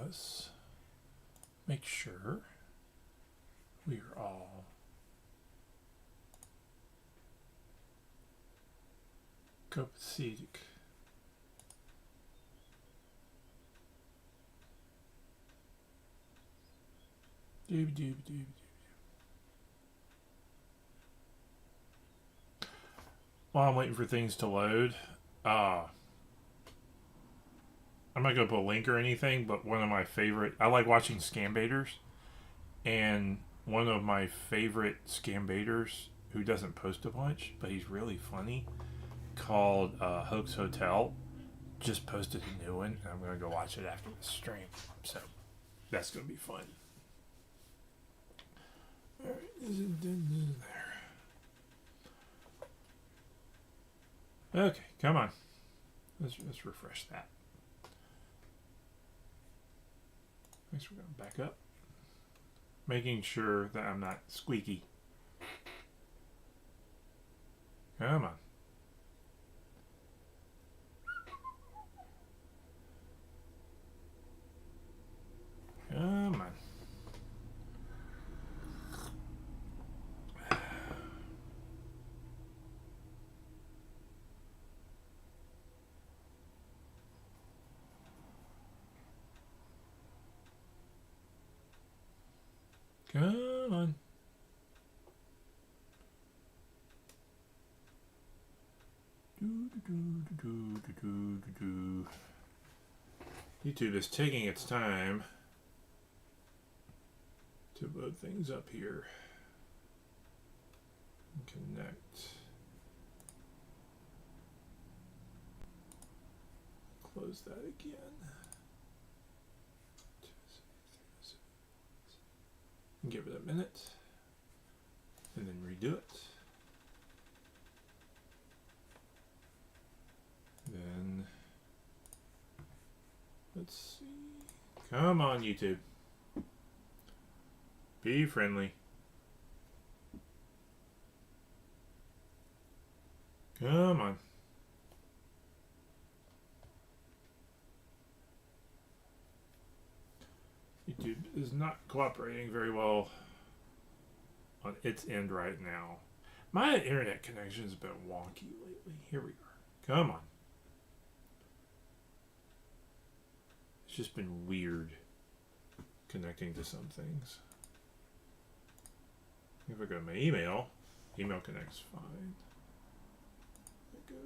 us make sure we are all copacetic. While I'm waiting for things to load, I'm not going to put a link or anything, but one of my favorite, I like watching scam baiters, and one of my favorite scam baiters who doesn't post a bunch, but he's really funny, called Hoax Hotel, just posted a new one, and I'm going to go watch it after the stream, so that's going to be fun. Alright, is it done there? Okay, come on. Let's refresh that. Next, we're going to back up. Making sure that I'm not squeaky. Come on. Come on. Come on. YouTube is taking its time to load things up here. Connect. Close that again. Give it a minute, and then redo it. Then, let's see. Come on, YouTube. Be friendly. Come on. YouTube is not cooperating very well on its end right now. My internet connection has been wonky lately. Here we are. Come on. It's just been weird connecting to some things. If I go to my email connects fine. It goes.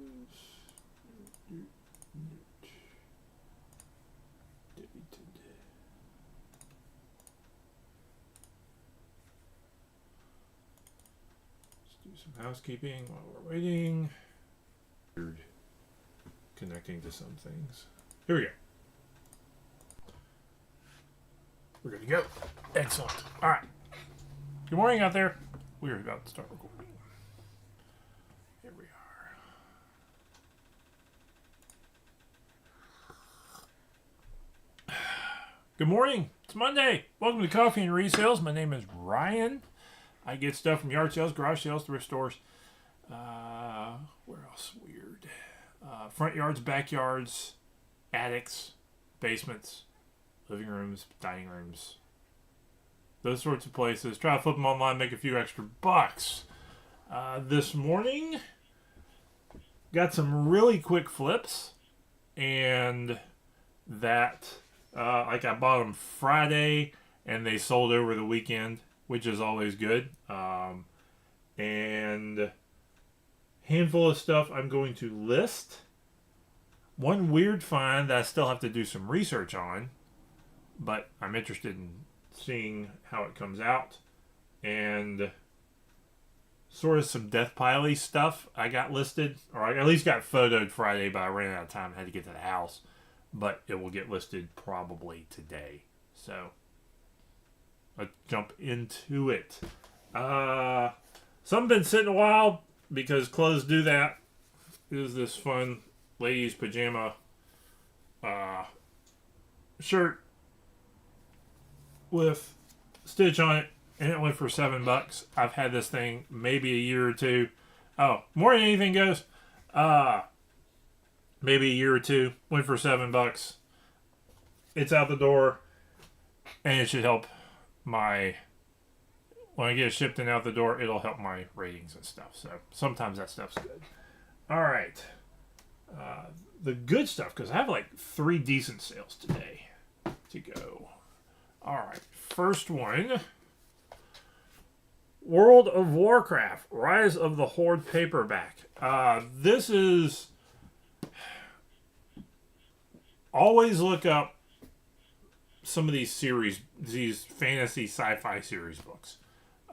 Some housekeeping while we're waiting. Weird connecting to some things. Here we go. We're good to go. Excellent. All right. Good morning out there. We are about to start recording. Here we are. Good morning. It's Monday. Welcome to Coffee and Resales. My name is Ryan. I get stuff from yard sales, garage sales, thrift stores. Where else? Weird. Front yards, backyards, attics, basements, living rooms, dining rooms. Those sorts of places. Try to flip them online, make a few extra bucks. This morning, got some really quick flips. And that, I bought them Friday and they sold over the weekend, which is always good. And handful of stuff I'm going to list. One weird find that I still have to do some research on, but I'm interested in seeing how it comes out. And sort of some Death Piley stuff I got listed, or I at least got photoed Friday, but I ran out of time. I had to get to the house. But it will get listed probably today. So let's jump into it. Something been sitting a while because clothes do that. Is this fun ladies pajama shirt with stitch on it, and it went for $7. I've had this thing maybe a year or two. Oh, more than anything goes. Maybe a year or two. Went for $7. It's out the door. And it should help my, when I get it shipped and out the door, it'll help my ratings and stuff. So sometimes that stuff's good. All right. The good stuff, because I have like 3 decent sales today to go. All right. First one, World of Warcraft, Rise of the Horde paperback. This is, always look up some of these series, these fantasy sci-fi series books.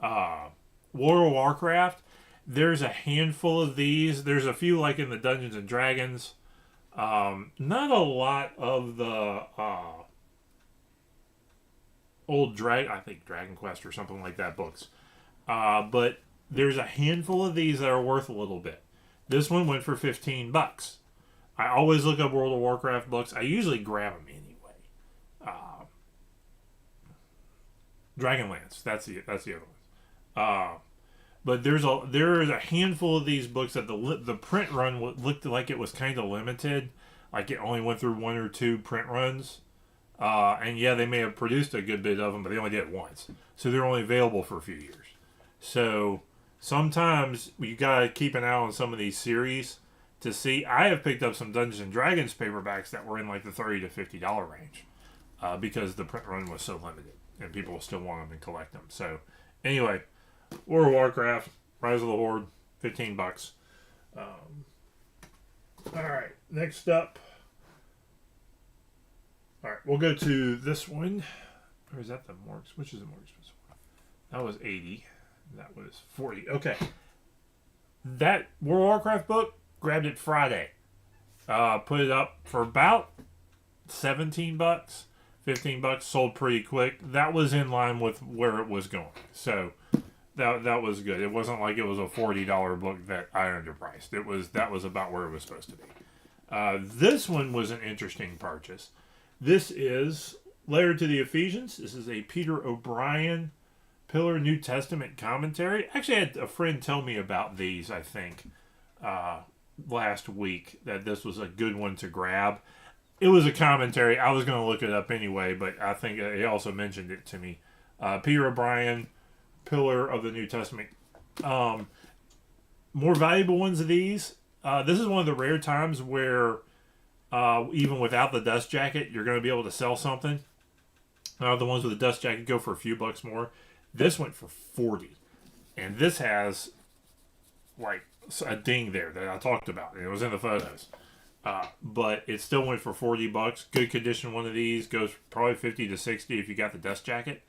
World of Warcraft, there's a handful of these. There's a few like in the Dungeons and Dragons. Not a lot of the old I think Dragon Quest or something like that books. But there's a handful of these that are worth a little bit. This one went for $15. I always look up World of Warcraft books. I usually grab them anyway. Dragonlance, that's the other one. But there is a handful of these books that the print run looked like it was kind of limited, like it only went through 1 or 2 print runs. And yeah, they may have produced a good bit of them, but they only did it once, so they're only available for a few years. So sometimes you gotta keep an eye on some of these series to see. I have picked up some Dungeons and Dragons paperbacks that were in like the $30 to $50 range, because the print run was so limited and people will still want them and collect them. So anyway, World of Warcraft, Rise of the Horde, $15. All right, next up. All right, we'll go to this one. Or is that the more? Which is the more expensive one? That was $80. That was $40. Okay. That World of Warcraft book, grabbed it Friday. Put it up for about $17, $15. Sold pretty quick. That was in line with where it was going. So that was good. It wasn't like it was a $40 book that I underpriced. That was about where it was supposed to be. This one was an interesting purchase. This is Letter to the Ephesians. This is a Peter O'Brien Pillar New Testament commentary. Actually, I had a friend tell me about these, I think, last week, that this was a good one to grab. It was a commentary. I was going to look it up anyway, but I think he also mentioned it to me. Peter O'Brien, Pillar of the New Testament. More valuable ones of these. This is one of the rare times where even without the dust jacket, you're going to be able to sell something. The ones with the dust jacket go for a few bucks more. This went for $40, and this has like a ding there that I talked about. It was in the photos, but it still went for $40. Good condition. One of these goes probably 50 to 60 if you got the dust jacket.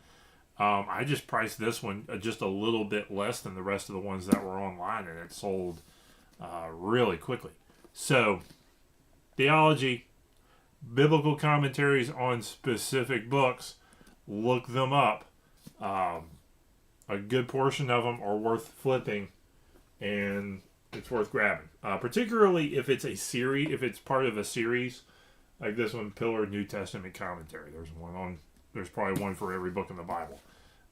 I just priced this one just a little bit less than the rest of the ones that were online, and it sold really quickly. So, theology, biblical commentaries on specific books, look them up. A good portion of them are worth flipping, and it's worth grabbing. Particularly if it's a series, if it's part of a series like this one, Pillar New Testament Commentary. There's probably one for every book in the Bible,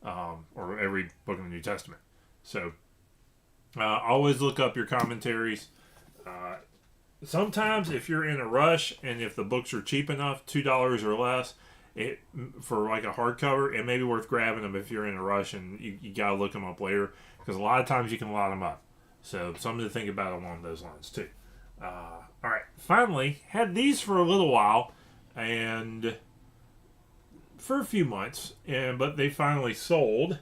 or every book in the New Testament. So always look up your commentaries. Sometimes if you're in a rush and if the books are cheap enough, $2 or less, for like a hardcover, it may be worth grabbing them if you're in a rush and you gotta look them up later, because a lot of times you can lot them up. So something to think about along those lines too. All right, finally had these for a little while and for a few months, but they finally sold.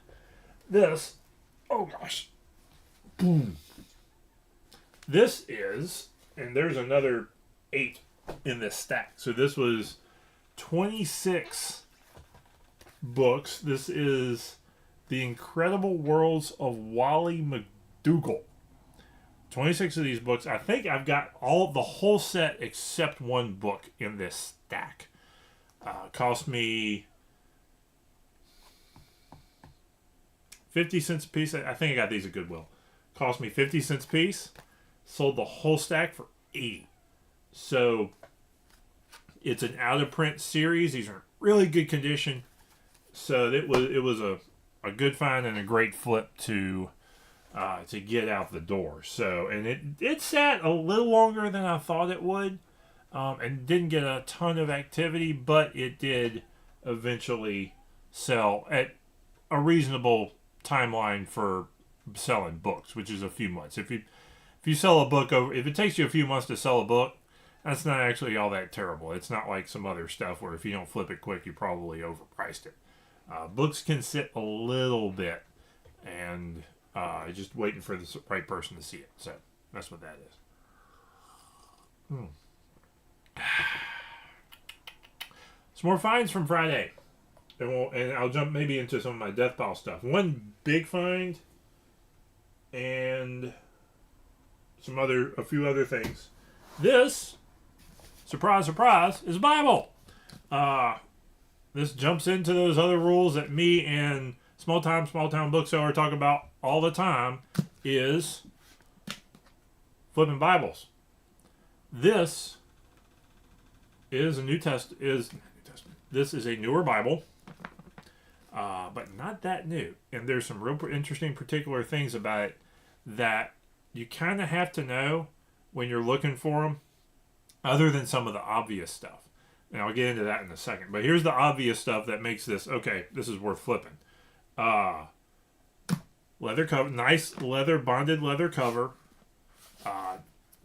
This, oh gosh, boom. This is, and there's another 8 in this stack. So this was 26 books. This is The Incredible Worlds of Wally McDougall. 26 of these books. I think I've got the whole set except one book in this stack. Cost me 50 cents a piece. I think I got these at Goodwill. Cost me 50 cents a piece. Sold the whole stack for 80. So it's an out of print series. These are in really good condition. So it was a good find and a great flip to get out the door. So, and it sat a little longer than I thought it would, and didn't get a ton of activity, but it did eventually sell at a reasonable timeline for selling books, which is a few months. If you sell a book if it takes you a few months to sell a book, that's not actually all that terrible. It's not like some other stuff where if you don't flip it quick, you probably overpriced it. Books can sit a little bit, and just waiting for the right person to see it. So that's what that is. Some more finds from Friday. And I'll jump maybe into some of my death pile stuff. One big find and a few other things. This, surprise, surprise, is Bible. This jumps into those other rules that me and small town bookseller talk about all the time, is flipping Bibles. This is This is a newer Bible. But not that new. And there's some real interesting particular things about it that you kind of have to know when you're looking for them, other than some of the obvious stuff. And I'll get into that in a second. But here's the obvious stuff that makes this, okay, this is worth flipping. Leather cover, nice bonded leather cover.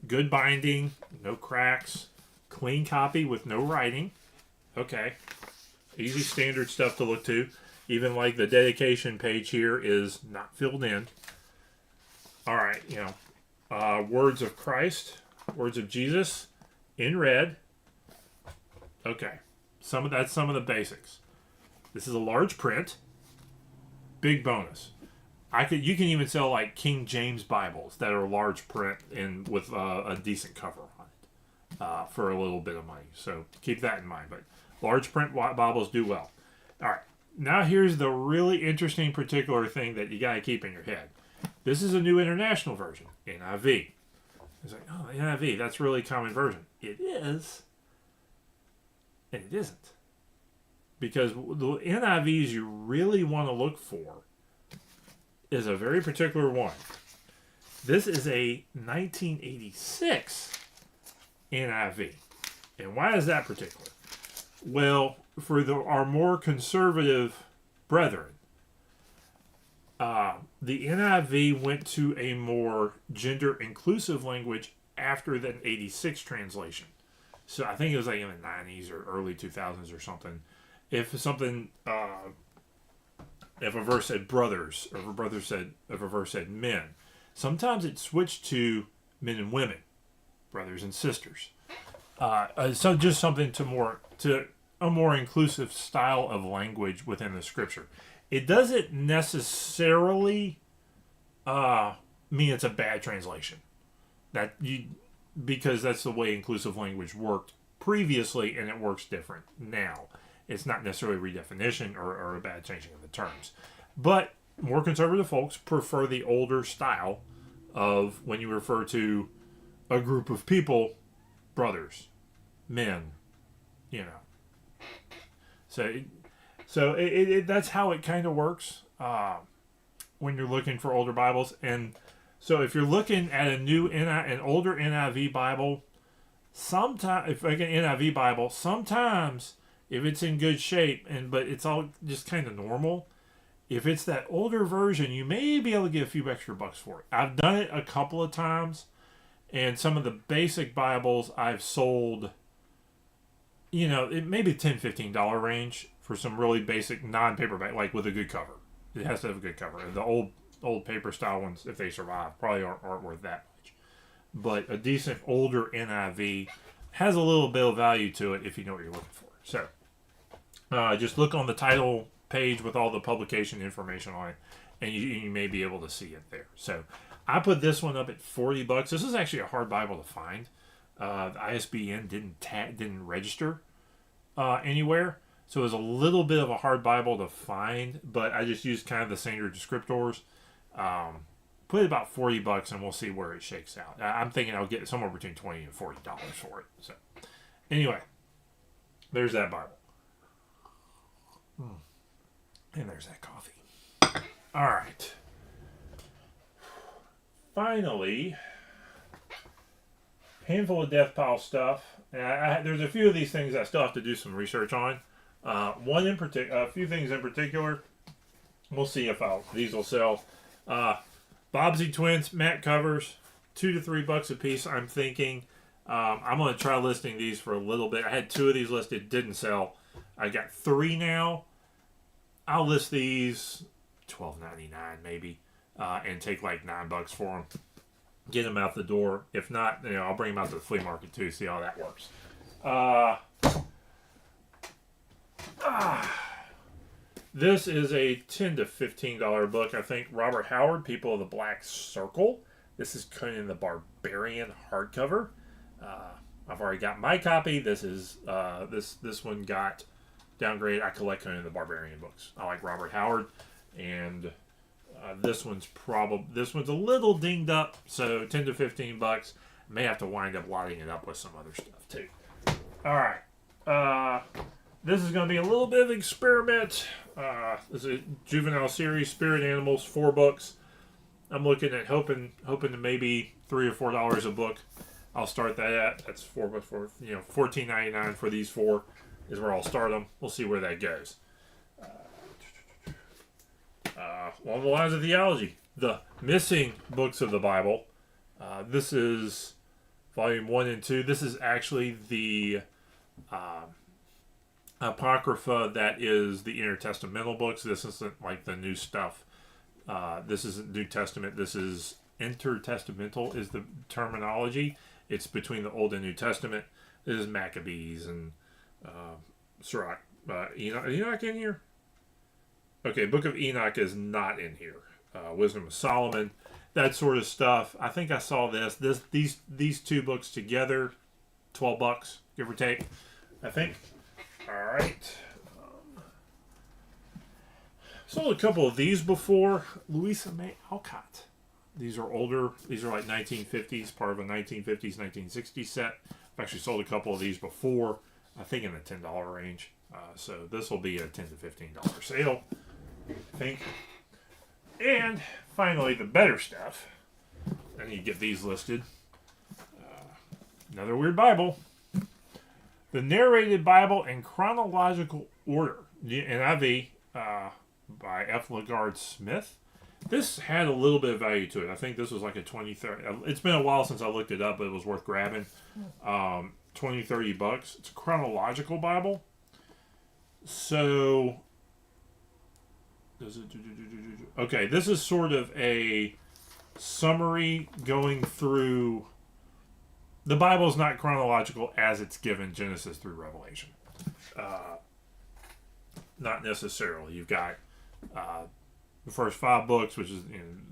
Good binding, no cracks. Clean copy with no writing. Okay. Easy standard stuff to look to. Even like the dedication page here is not filled in. All right, words of Christ, words of Jesus in red. Okay, that's some of the basics. This is a large print. Big bonus. You can even sell like King James Bibles that are large print and with a decent cover on it for a little bit of money. So keep that in mind. But large print Bibles do well. All right. Now here's the really interesting particular thing that you got to keep in your head. This is a new international version, NIV. It's like, oh, NIV, that's a really common version. It is, and it isn't. Because the NIVs you really want to look for is a very particular one. This is a 1986 NIV. And why is that particular? Well, for our more conservative brethren, the NIV went to a more gender-inclusive language after the 86 translation. So I think it was like in the 90s or early 2000s or something. If a verse said brothers, or if a verse said men, sometimes it switched to men and women, brothers and sisters. So just something to a more inclusive style of language within the scripture. It doesn't necessarily mean it's a bad translation. Because that's the way inclusive language worked previously, and it works different now. It's not necessarily redefinition or a bad changing of the terms. But more conservative folks prefer the older style of when you refer to a group of people, brothers, men, So that's how it kind of works when you're looking for older Bibles. And so if you're looking at an older NIV Bible, sometimes if it's in good shape but it's all just kind of normal, if it's that older version, you may be able to get a few extra bucks for it. I've done it a couple of times, and some of the basic Bibles I've sold, it may be $10-15 range for some really basic non-paperback, like with a good cover. It has to have a good cover. The old paper style ones, if they survive, probably aren't worth that much. But a decent older NIV has a little bit of value to it if you know what you're looking for. So just look on the title page with all the publication information on it, and you may be able to see it there. So I put this one up at $40. This is actually a hard Bible to find. The ISBN didn't register anywhere. So it was a little bit of a hard Bible to find, but I just used kind of the standard descriptors. Put it about $40, and we'll see where it shakes out. I'm thinking I'll get somewhere between $20 and $40 for it. So anyway, there's that Bible. And there's that coffee. All right. Finally, handful of death pile stuff. And there's a few of these things I still have to do some research on. A few things in particular. We'll see if these will sell. Bobsy Twins matte covers, $2 to $3 a piece. I'm thinking. I'm going to try listing these for a little bit. I had 2 of these listed, didn't sell. I got 3 now. I'll list these $12.99 maybe, and take like $9 for them. Get them out the door. If not, I'll bring them out to the flea market too. See how that works. This is a $10 to $15 book. I think Robert Howard, People of the Black Circle. This is Conan the Barbarian hardcover. I've already got my copy. This is this one got downgraded. I collect Conan the Barbarian books. I like Robert Howard, and this one's a little dinged up. So $10 to $15. May have to wind up lighting it up with some other stuff too. All right. This is going to be a little bit of an experiment. This is a juvenile series, Spirit Animals, 4 books. I'm looking at hoping to maybe $3 or $4 a book. I'll start that at. That's $14.99 for these 4 is where I'll start them. We'll see where that goes. Along the lines of theology, the missing books of the Bible. This is volume 1 and 2. This is actually the Apocrypha that is the intertestamental books. This isn't like the new stuff. This isn't New Testament. This is intertestamental is the terminology. It's between the Old and New Testament. This is Maccabees and Sirach. Enoch in here? Okay, Book of Enoch is not in here. Wisdom of Solomon, that sort of stuff. I think I saw these 2 books together, $12, give or take. I think. All right. Sold a couple of these before. Louisa May Alcott. These are older. These are like 1950s, part of a 1950s, 1960s set. I've actually sold a couple of these before, I think in the $10 range. So this will be a $10 to $15 sale, I think. And finally, the better stuff. I need to get these listed. Another weird Bible. The Narrated Bible in Chronological Order. The NIV by F. LaGard Smith. This had a little bit of value to it. I think this was like a 20, 30. It's been a while since I looked it up, but it was worth grabbing. 20, $30. It's a chronological Bible. So, okay, this is sort of a summary going through. The Bible is not chronological as it's given Genesis through Revelation. Not necessarily. You've got the first 5 books, which is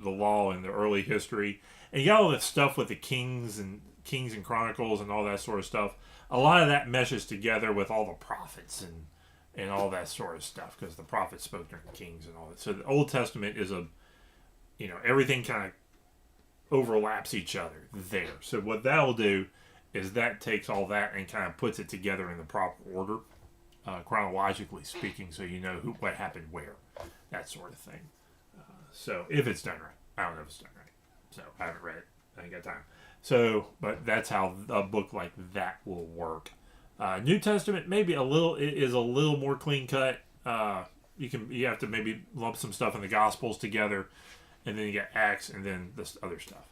the law and the early history, and you got all this stuff with the Kings and Chronicles and all that sort of stuff. A lot of that meshes together with all the prophets and all that sort of stuff, because the prophets spoke during the Kings and all that. So the Old Testament is everything kind of overlaps each other there. So what that'll do is that takes all that and kind of puts it together in the proper order, chronologically speaking, so you know what happened where, that sort of thing. So if it's done right, I don't know if it's done right. So I haven't read it. I ain't got time. So, but that's how a book like that will work. New Testament maybe is a little more clean cut. You have to maybe lump some stuff in the Gospels together, and then you get Acts, and then this other stuff.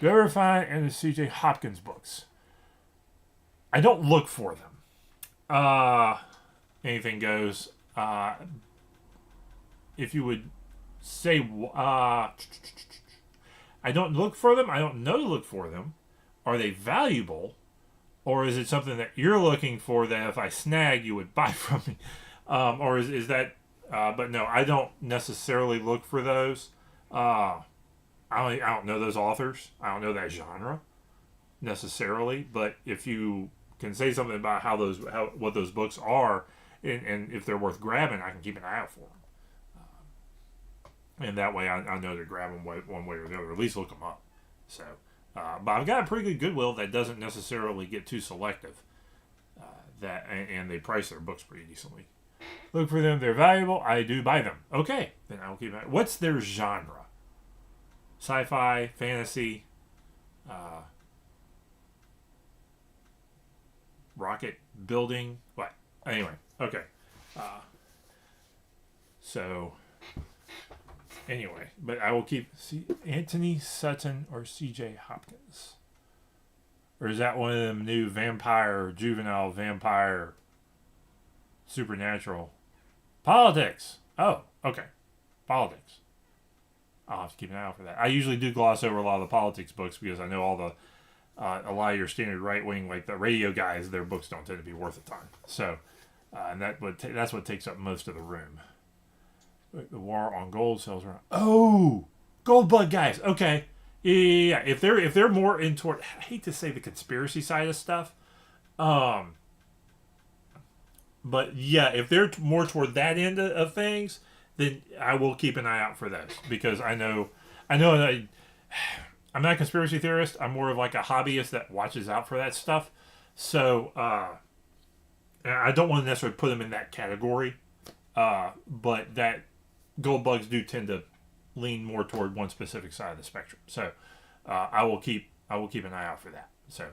Do you ever find any C.J. Hopkins books? I don't look for them. Anything goes. If you would say, I don't look for them. I don't know to look for them. Are they valuable? Or is it something that you're looking for that if I snag, you would buy from me? Or is that... but no, I don't necessarily look for those. I don't know those authors. I don't know that genre necessarily. But if you can say something about what those books are, and if they're worth grabbing, I can keep an eye out for them. And that way I know to grab them one way or the other, or at least look them up. So, but I've got a pretty good Goodwill that doesn't necessarily get too selective. And they price their books pretty decently. Look for them. They're valuable. I do buy them. Okay. Then I'll keep it. What's their genre? Sci-fi, fantasy, rocket building. What? Anyway. Okay. So, anyway, but I will keep Anthony Sutton or C.J. Hopkins. Or is that one of them new juvenile vampire, supernatural? Politics. Oh, okay. Politics. I'll have to keep an eye out for that. I usually do gloss over a lot of the politics books because I know all the a lot of your standard right wing, like the radio guys, their books don't tend to be worth a ton. So, and that's what takes up most of the room. The war on gold sells around. Oh, gold bug guys. Okay, yeah. If they're more in toward, I hate to say the conspiracy side of stuff, but yeah, if they're more toward that end of things, then I will keep an eye out for those because I know. I'm not a conspiracy theorist. I'm more of like a hobbyist that watches out for that stuff. So I don't want to necessarily put them in that category, but that gold bugs do tend to lean more toward one specific side of the spectrum. So I will keep an eye out for that. So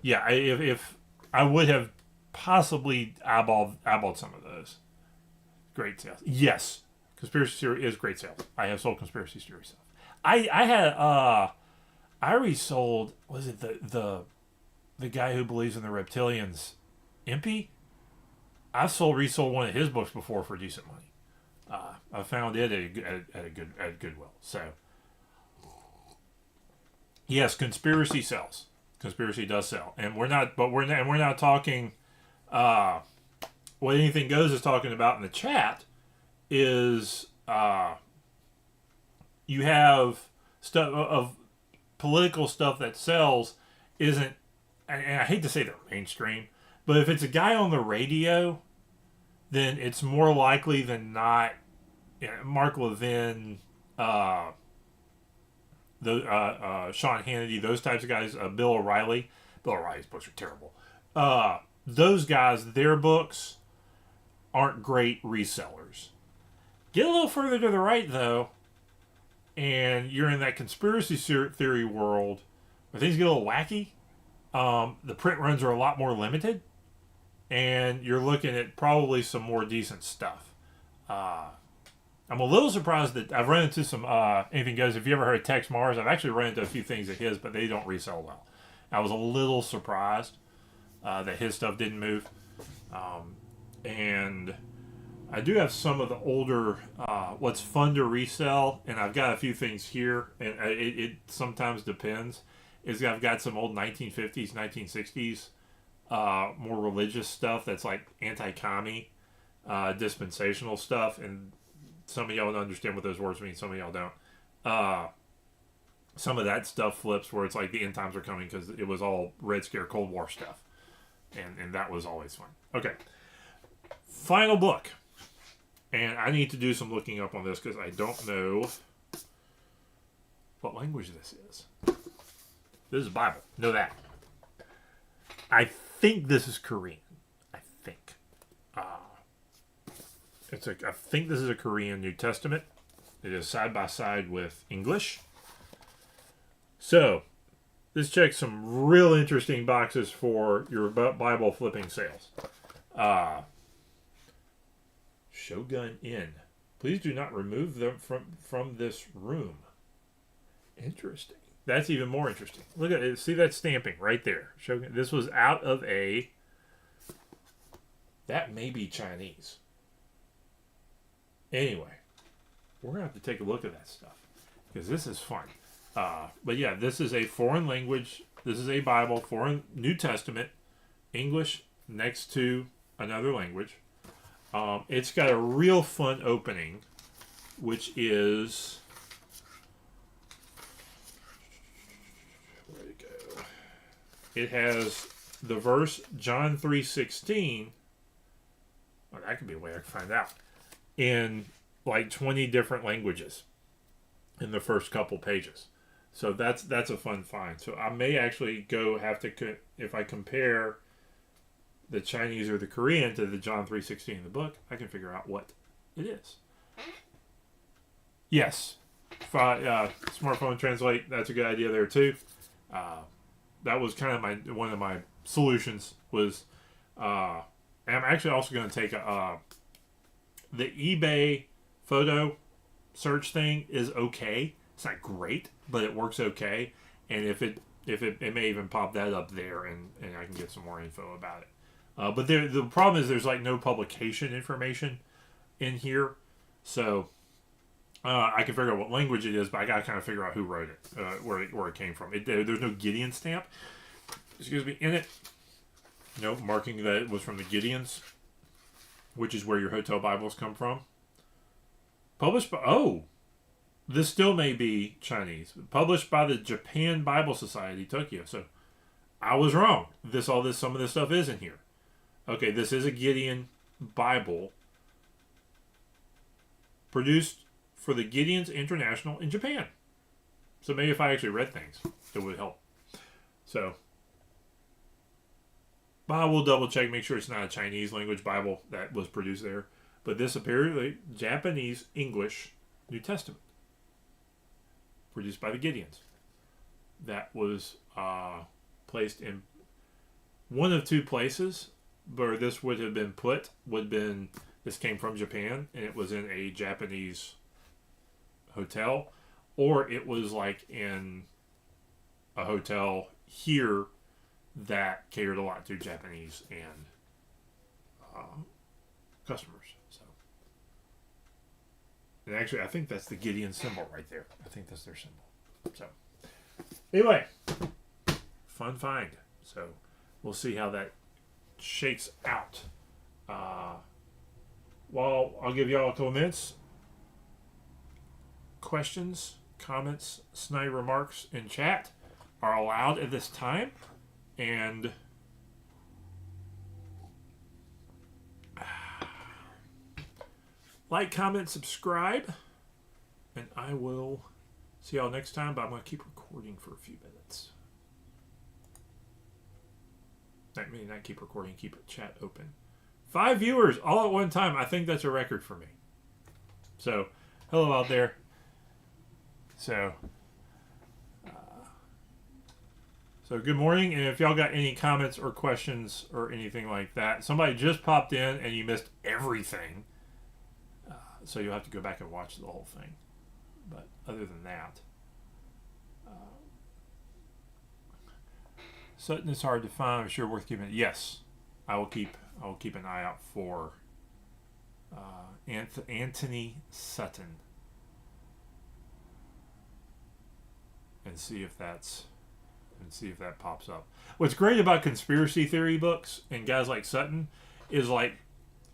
yeah, if I would have possibly eyeballed some of those. Great sales. Yes, conspiracy theory is great sales. I have sold conspiracy theory stuff. I resold, was it the guy who believes in the reptilians, Impy? I've resold one of his books before for decent money. I found it at Goodwill. So yes, conspiracy sells. Conspiracy does sell, and we're not talking. What Anything Goes is talking about in the chat is you have stuff of political stuff that sells isn't, and I hate to say they're mainstream, but if it's a guy on the radio, then it's more likely than not, Mark Levin, Sean Hannity, those types of guys, Bill O'Reilly. Bill O'Reilly's books are terrible. Those guys, their books aren't great resellers. Get a little further to the right, though, and you're in that conspiracy theory world where things get a little wacky. The print runs are a lot more limited, and you're looking at probably some more decent stuff. I'm a little surprised that I've run into some Anything Goes. If you ever heard of Tex Mars, I've actually run into a few things of his, but they don't resell well. I was a little surprised that his stuff didn't move. And I do have some of the older what's fun to resell, and I've got a few things here, and it sometimes depends. I've got some old 1950s, 1960s more religious stuff that's like anti-commie, dispensational stuff, and some of y'all don't understand what those words mean, some of y'all don't. Some of that stuff flips where it's like the end times are coming because it was all Red Scare, Cold War stuff, and that was always fun. Okay, final book. And I need to do some looking up on this because I don't know what language this is. This is Bible. Know that. I think this is Korean. I think. I think this is a Korean New Testament. It is side by side with English. So, this checks some real interesting boxes for your Bible flipping sales. Shogun Inn. Please do not remove them from this room. Interesting. That's even more interesting. Look at it. See that stamping right there. Shogun. This was out of a... That may be Chinese. Anyway, we're going to have to take a look at that stuff because this is fun. But yeah, this is a foreign language. This is a Bible, foreign New Testament, English next to another language. It's got a real fun opening, which is... Where'd it go? It has the verse John 3:16. Well, that could be a way I can find out. In like 20 different languages in the first couple pages. So that's a fun find. So I may actually if I compare the Chinese or the Korean to the John 3:16 in the book, I can figure out what it is. Yes. Smartphone translate, that's a good idea there too. That was kind of one of my solutions was, and I'm actually also going to take The eBay photo search thing is okay. It's not great, but it works okay. And if it may even pop that up there, and I can get some more info about it. But the problem is there's like no publication information in here, so I can figure out what language it is, but I gotta kind of figure out who wrote it, where it came from. There's no Gideon stamp, excuse me, in it. No marking that it was from the Gideons, which is where your hotel Bibles come from. Published by this still may be Chinese. Published by the Japan Bible Society, Tokyo. So I was wrong. Some of this stuff is in here. Okay, this is a Gideon Bible produced for the Gideons International in Japan. So maybe if I actually read things, it would help. So, but I will double check, make sure it's not a Chinese language Bible that was produced there. But this apparently Japanese English New Testament produced by the Gideons. That was placed in one of two places where this would have been put. This came from Japan, and it was in a Japanese hotel, or it was like in a hotel here that catered a lot to Japanese and customers. So, and actually, I think that's the Gideon symbol right there. I think that's their symbol. So, anyway, fun find. So, we'll see how that shakes out. Well, I'll give y'all a couple minutes. Questions, comments, snide remarks in chat are allowed at this time. And like, comment, subscribe. And I will see y'all next time. But I'm going to keep recording for a few minutes. I mean, not keep recording, keep the chat open. 5 viewers all at one time. I think that's a record for me. So, hello out there. So good morning. And if y'all got any comments or questions or anything like that, somebody just popped in and you missed everything. So you'll have to go back and watch the whole thing. But other than that, Sutton is hard to find. I'm sure worth keeping. Yes, I will keep an eye out for Anthony Sutton and see if that pops up. What's great about conspiracy theory books and guys like Sutton is like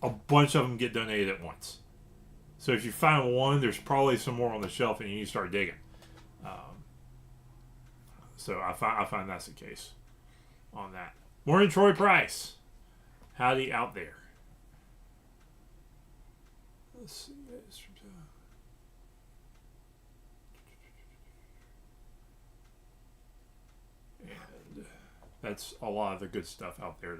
a bunch of them get donated at once. So if you find one, there's probably some more on the shelf, and you need to start digging. So I find that's the case on that. Morning, Troy Price. Howdy out there. Let's see. And that's a lot of the good stuff out there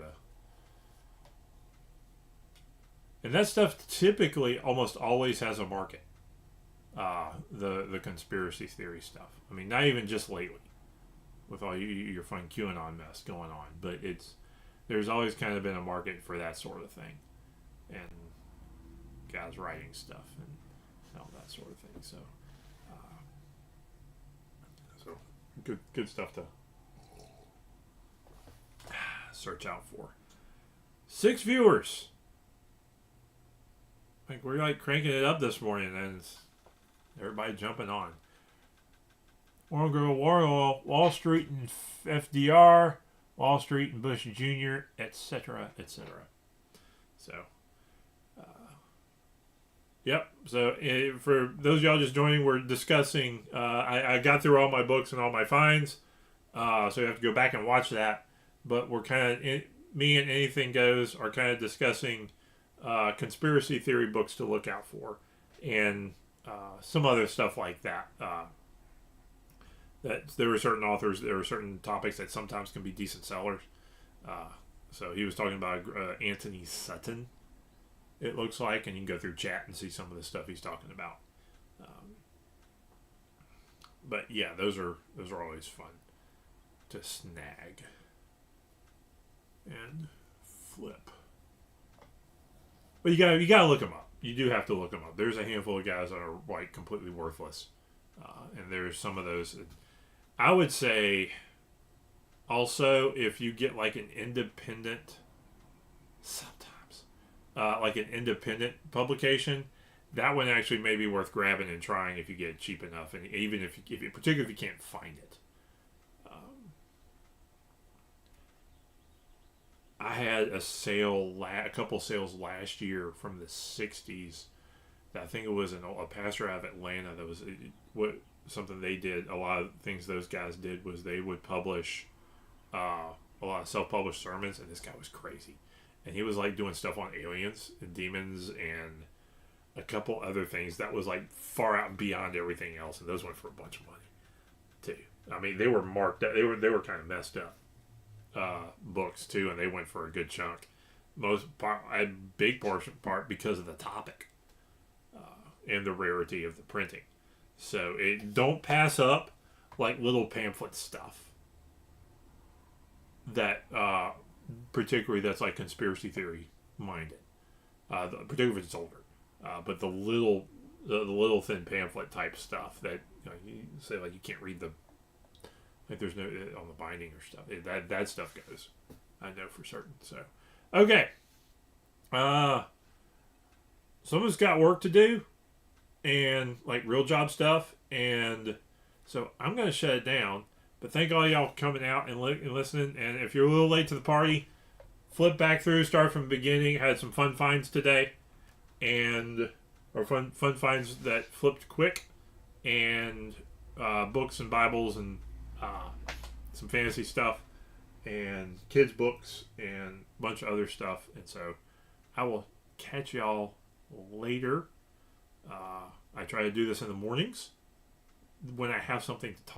and that stuff typically almost always has a market. The conspiracy theory stuff. I mean, not even just lately with all your fun QAnon mess going on, but there's always kind of been a market for that sort of thing, and guys writing stuff and all that sort of thing. So, good stuff to search out for. 6 viewers. Like, we're like cranking it up this morning, and everybody jumping on. Warren Girl, Warren, Wall Street and FDR, Wall Street and Bush Jr., etc., etc. So, yep. So, for those of y'all just joining, we're discussing. I got through all my books and all my finds, so you have to go back and watch that. But we're kind of, me and Anything Goes are kind of discussing conspiracy theory books to look out for, and some other stuff like that. That there were certain authors, there were certain topics that sometimes can be decent sellers. So he was talking about Anthony Sutton, it looks like, and you can go through chat and see some of the stuff he's talking about. But yeah, those are always fun to snag and flip. But you gotta look them up. you do have to look them up. There's a handful of guys that are like completely worthless, and there's some of those. I would say also if you get like an independent, sometimes like an independent publication, that one actually may be worth grabbing and trying if you get it cheap enough, and even if you, particularly if you can't find it. I had a sale, a couple sales last year from the '60s. I think it was a pastor out of Atlanta that was what something they did. A lot of things those guys did was they would publish a lot of self-published sermons, and this guy was crazy, and he was like doing stuff on aliens and demons and a couple other things that was like far out and beyond everything else, and those went for a bunch of money too. I mean, they were marked up. They were kind of messed up books too, and they went for a good chunk. A big part because of the topic and the rarity of the printing. So don't pass up like little pamphlet stuff that particularly that's like conspiracy theory minded, particularly if it's older. But the little thin pamphlet type stuff that you say like you can't read the like there's no on the binding or stuff. That stuff goes. I know for certain. So okay. Some of us got work to do and like real job stuff, and so I'm gonna shut it down. But thank all y'all for coming out and listening. And if you're a little late to the party, flip back through, start from the beginning. Had some fun finds today, or fun finds that flipped quick, and books and Bibles and some fantasy stuff, and kids books and a bunch of other stuff. And so I will catch y'all later. I try to do this in the mornings when I have something to talk